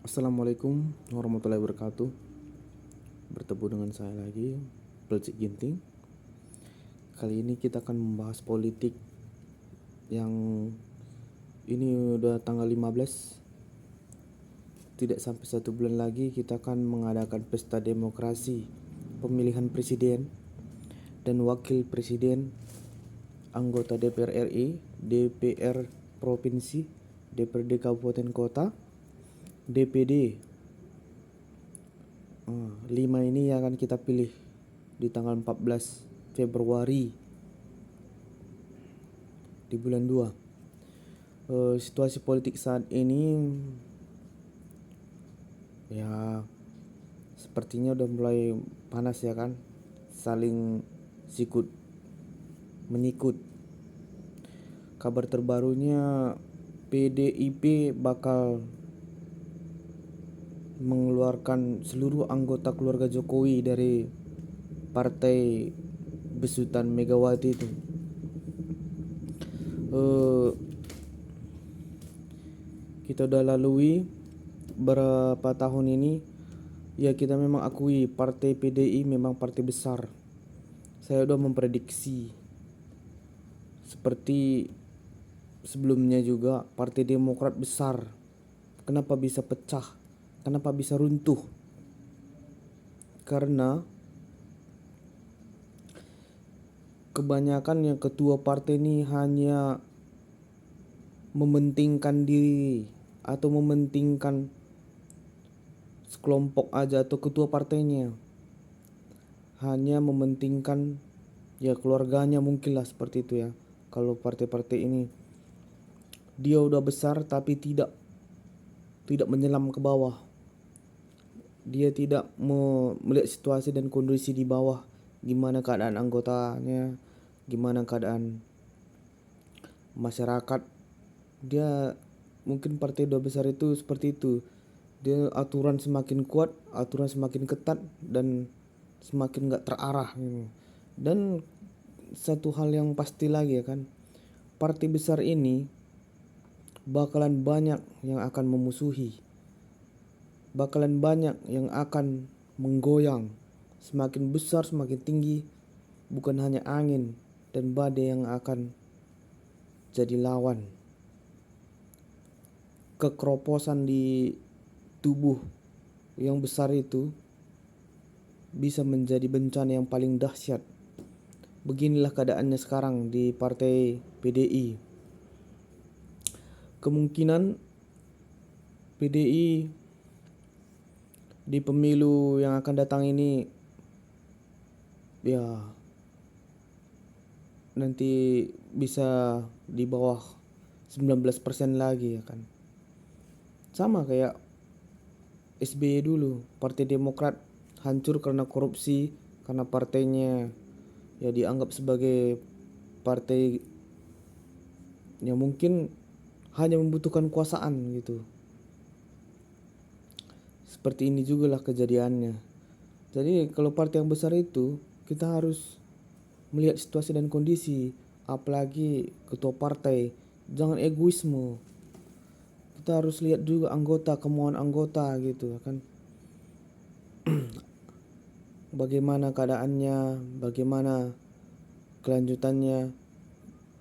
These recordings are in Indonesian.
Assalamualaikum warahmatullahi wabarakatuh. Bertemu dengan saya lagi, Pelcik Ginting. Kali ini kita akan membahas politik yang ini udah tanggal 15. Tidak sampai 1 bulan lagi kita akan mengadakan pesta demokrasi, pemilihan presiden dan wakil presiden, anggota DPR RI, DPR provinsi, DPRD kabupaten kota, DPD. 5 ini yang akan kita pilih di tanggal 14 Februari di bulan 2. Situasi politik saat ini ya sepertinya udah mulai panas ya kan, saling sikut menyikut. Kabar terbarunya PDIP bakal mengeluarkan seluruh anggota keluarga Jokowi dari partai besutan Megawati itu. Kita udah lalui berapa tahun ini, ya kita memang akui partai PDI memang partai besar. Saya udah memprediksi seperti sebelumnya juga Partai Demokrat besar. Kenapa bisa pecah? Kenapa bisa runtuh? Karena kebanyakan yang ketua partai ini hanya mementingkan diri atau mementingkan sekelompok aja, atau ketua partainya hanya mementingkan ya keluarganya, mungkin lah seperti itu ya. Kalau partai-partai ini dia udah besar tapi tidak menyelam ke bawah. Dia tidak melihat situasi dan kondisi di bawah, gimana keadaan anggotanya, gimana keadaan masyarakat. Dia mungkin partai udah besar itu seperti itu. Dia aturan semakin kuat, aturan semakin ketat dan semakin gak terarah gitu. Dan satu hal yang pasti lagi ya kan, partai besar ini bakalan banyak yang akan memusuhi, bakalan banyak yang akan menggoyang. Semakin besar semakin tinggi, bukan hanya angin dan badai yang akan jadi lawan. Kekeroposan di tubuh yang besar itu bisa menjadi bencana yang paling dahsyat. Beginilah keadaannya sekarang di partai PDI. Kemungkinan PDI di pemilu yang akan datang ini ya nanti bisa di bawah 19% lagi ya kan. Sama kayak SBY dulu, Partai Demokrat hancur karena korupsi, karena partainya ya dianggap sebagai partai yang mungkin hanya membutuhkan kekuasaan gitu. Seperti ini juga lah kejadiannya. Jadi kalau partai yang besar itu kita harus melihat situasi dan kondisi, apalagi ketua partai. Jangan egoisme. Kita harus lihat juga anggota, kemauan anggota gitu kan. Bagaimana keadaannya, bagaimana kelanjutannya.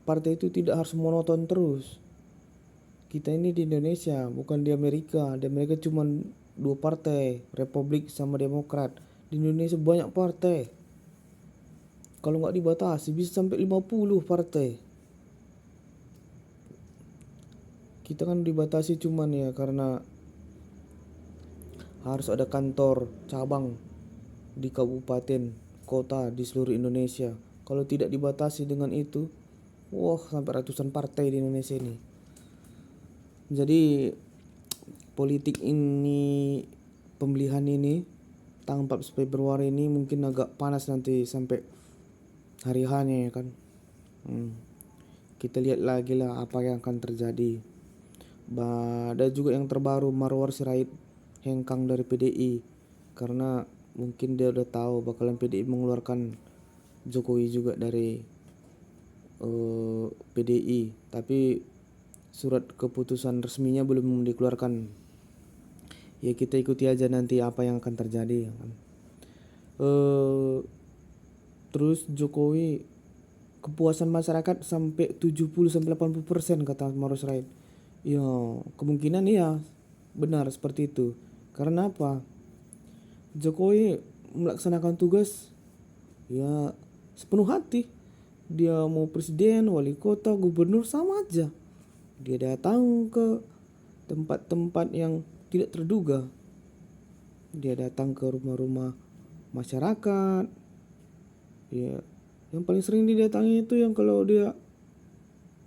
Partai itu tidak harus monoton terus. Kita ini di Indonesia, bukan di Amerika. Di Amerika cuma 2 partai, Republik sama Demokrat. Di Indonesia banyak partai. Kalau nggak dibatasi bisa sampai 50 partai. Kita kan dibatasi cuman ya karena harus ada kantor cabang di kabupaten, kota di seluruh Indonesia. Kalau tidak dibatasi dengan itu, wah sampai ratusan partai di Indonesia ini. Jadi politik ini, pemilihan ini tanggal 14 Februari ini mungkin agak panas nanti sampai hari hanya ya kan. Kita lihat lagi lah apa yang akan terjadi. Ada juga yang terbaru, Marwar Sirait hengkang dari PDI karena mungkin dia udah tahu bakalan PDI mengeluarkan Jokowi juga dari PDI, tapi surat keputusan resminya belum dikeluarkan. Ya kita ikuti aja nanti apa yang akan terjadi ya kan. Eh Terus Jokowi, kepuasan masyarakat sampai 70-80% kata Maros Raid. Ya, kemungkinan iya benar seperti itu. Karena apa? Jokowi melaksanakan tugas ya sepenuh hati. Dia mau presiden, wali kota, gubernur sama aja. Dia datang ke tempat-tempat yang tidak terduga. Dia datang ke rumah-rumah masyarakat. Ya, yang paling sering didatangi itu yang kalau dia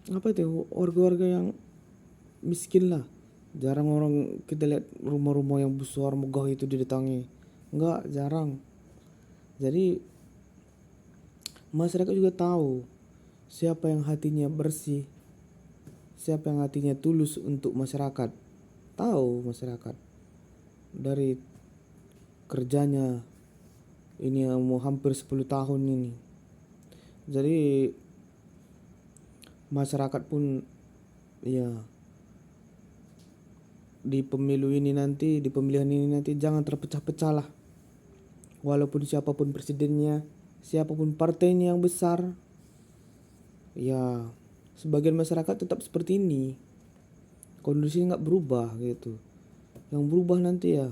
apa itu warga-warga yang miskin lah. Jarang orang kita lihat rumah-rumah yang besar megah itu didatangi. Enggak, jarang. Jadi masyarakat juga tahu siapa yang hatinya bersih, siapa yang hatinya tulus untuk masyarakat. Tahu masyarakat dari kerjanya ini yang mau hampir 10 tahun ini. Jadi masyarakat pun ya di pemilu ini nanti, di pemilihan ini nanti jangan terpecah-pecah lah. Walaupun siapapun presidennya, siapapun partainya yang besar, ya sebagian masyarakat tetap seperti ini. Kondisinya nggak berubah gitu. Yang berubah nanti ya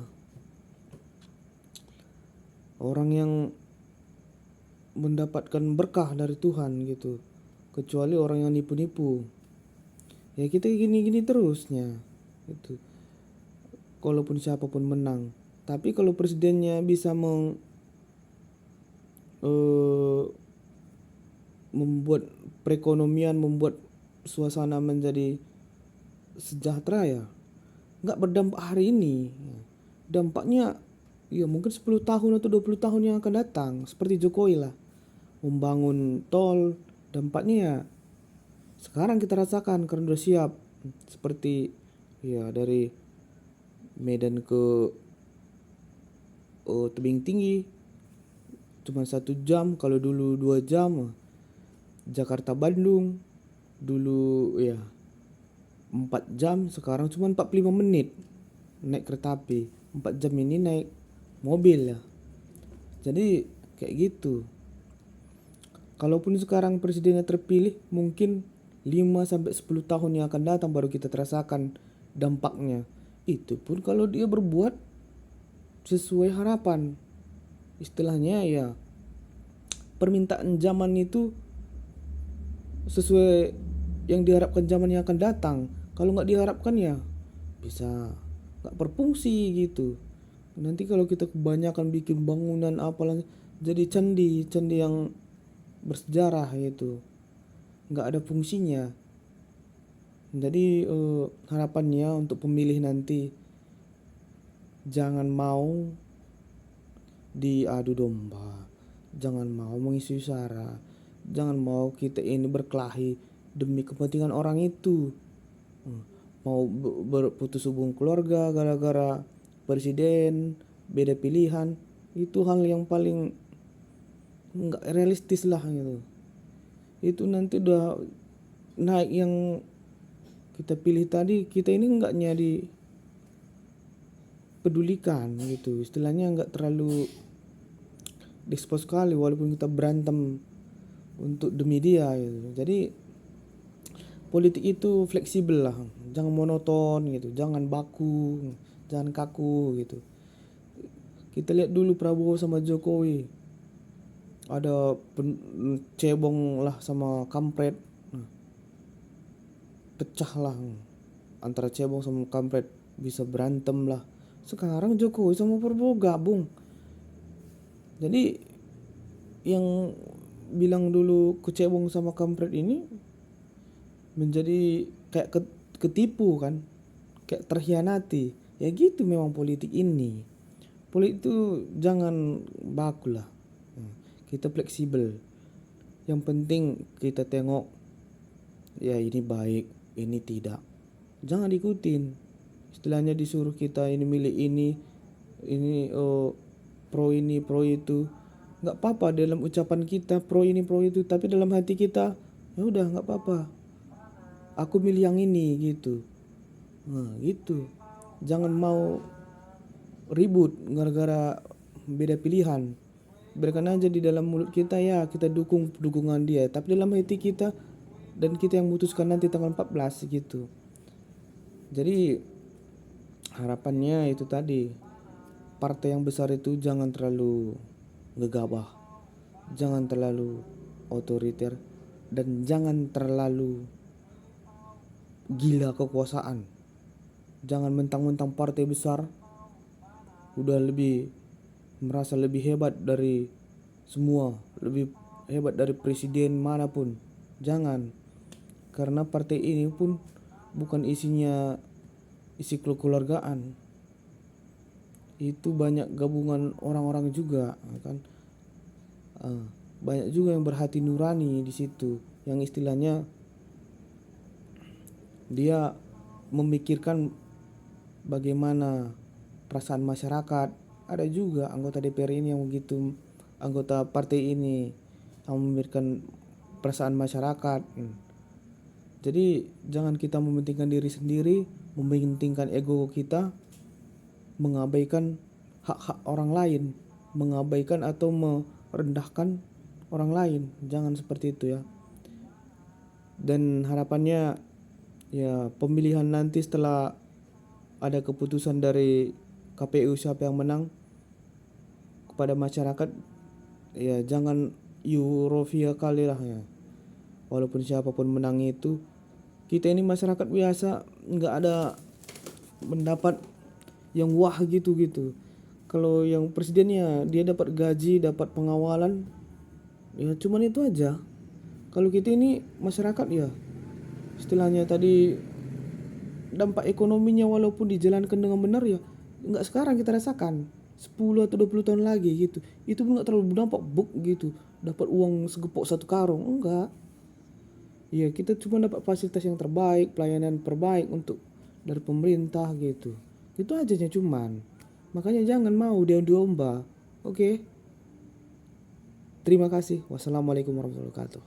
orang yang mendapatkan berkah dari Tuhan gitu. Kecuali orang yang nipu-nipu. Ya kita gini-gini terusnya gitu. Kalaupun siapapun menang. Tapi kalau presidennya bisa membuat perekonomian, membuat suasana menjadi sejahtera ya nggak berdampak hari ini. Dampaknya ya mungkin 10 tahun atau 20 tahun yang akan datang. Seperti Jokowi lah. Membangun tol, dampaknya ya sekarang kita rasakan karena udah siap. Seperti ya dari Medan ke Tebing Tinggi cuma 1 jam, kalau dulu 2 jam. Jakarta Bandung dulu ya 4 jam, sekarang cuma 45 menit naik kereta api. 4 jam ini naik mobil ya. Jadi kayak gitu. Kalaupun sekarang presidennya terpilih, mungkin 5-10 tahun yang akan datang baru kita terasakan dampaknya. Itu pun kalau dia berbuat sesuai harapan. Istilahnya ya permintaan zaman itu sesuai yang diharapkan zaman yang akan datang. Kalau nggak diharapkan ya bisa nggak berfungsi gitu. Nanti kalau kita kebanyakan bikin bangunan apalah jadi candi yang bersejarah gitu, nggak ada fungsinya. Jadi harapannya untuk pemilih nanti jangan mau diadu domba, jangan mau mengisi sara, jangan mau kita ini berkelahi demi kepentingan orang itu. Mau berputus hubung keluarga gara-gara presiden beda pilihan, itu hal yang paling nggak realistis lah gitu. Itu nanti udah naik yang kita pilih tadi, kita ini nggak nyari pedulikan gitu, istilahnya nggak terlalu dispos sekali walaupun kita berantem untuk demi dia gitu. Jadi politik itu fleksibel lah, jangan monoton gitu, jangan baku, jangan kaku gitu. Kita lihat dulu Prabowo sama Jokowi, ada cebong lah sama kampret, pecah lah antara cebong sama kampret, bisa berantem lah. Sekarang Jokowi sama Prabowo gabung. Jadi yang bilang dulu kecebong sama kampret ini menjadi kayak ketipu kan, kayak terhianati. Ya gitu memang politik ini. Politik itu jangan baku lah. Kita fleksibel. Yang penting kita tengok ya ini baik, ini tidak. Jangan ikutin. Istilahnya disuruh kita ini milih ini pro ini, pro itu. Nggak apa-apa dalam ucapan kita pro ini, pro itu, tapi dalam hati kita ya udah nggak apa-apa. Aku milih yang ini gitu. Nah, gitu. Jangan mau ribut gara-gara beda pilihan. Biarkan aja di dalam mulut kita ya kita dukung dukungan dia, tapi dalam hati kita dan kita yang memutuskan nanti tanggal 14 gitu. Jadi harapannya itu tadi, partai yang besar itu jangan terlalu gegabah, jangan terlalu otoriter, dan jangan terlalu gila kekuasaan. Jangan mentang-mentang partai besar udah merasa lebih hebat dari semua, lebih hebat dari presiden manapun. Jangan, karena partai ini pun bukan isinya isi kekeluargaan. Itu banyak gabungan orang-orang juga kan. Banyak juga yang berhati nurani di situ, yang istilahnya dia memikirkan bagaimana perasaan masyarakat. Ada juga anggota DPR ini yang begitu, anggota partai ini yang memikirkan perasaan masyarakat. Jadi jangan kita mementingkan diri sendiri, mementingkan ego kita, mengabaikan hak-hak orang lain, mengabaikan atau merendahkan orang lain. Jangan seperti itu ya. Dan harapannya ya pemilihan nanti setelah ada keputusan dari KPU siapa yang menang, kepada masyarakat ya jangan euforia kali lah ya. Walaupun siapapun menang itu, kita ini masyarakat biasa nggak ada mendapat yang wah gitu. Kalau yang presidennya dia dapat gaji, dapat pengawalan, ya cuman itu aja. Kalau kita ini masyarakat ya istilahnya tadi, dampak ekonominya walaupun dijalankan dengan benar ya nggak sekarang kita rasakan, 10 atau 20 tahun lagi gitu. Itu pun nggak terlalu berdampak gitu, dapat uang segepok satu karung, enggak. Ya kita cuma dapat fasilitas yang terbaik, pelayanan terbaik untuk dari pemerintah gitu. Itu aja cuman. Makanya jangan mau diadu domba. Oke. Terima kasih. Wassalamualaikum warahmatullahi wabarakatuh.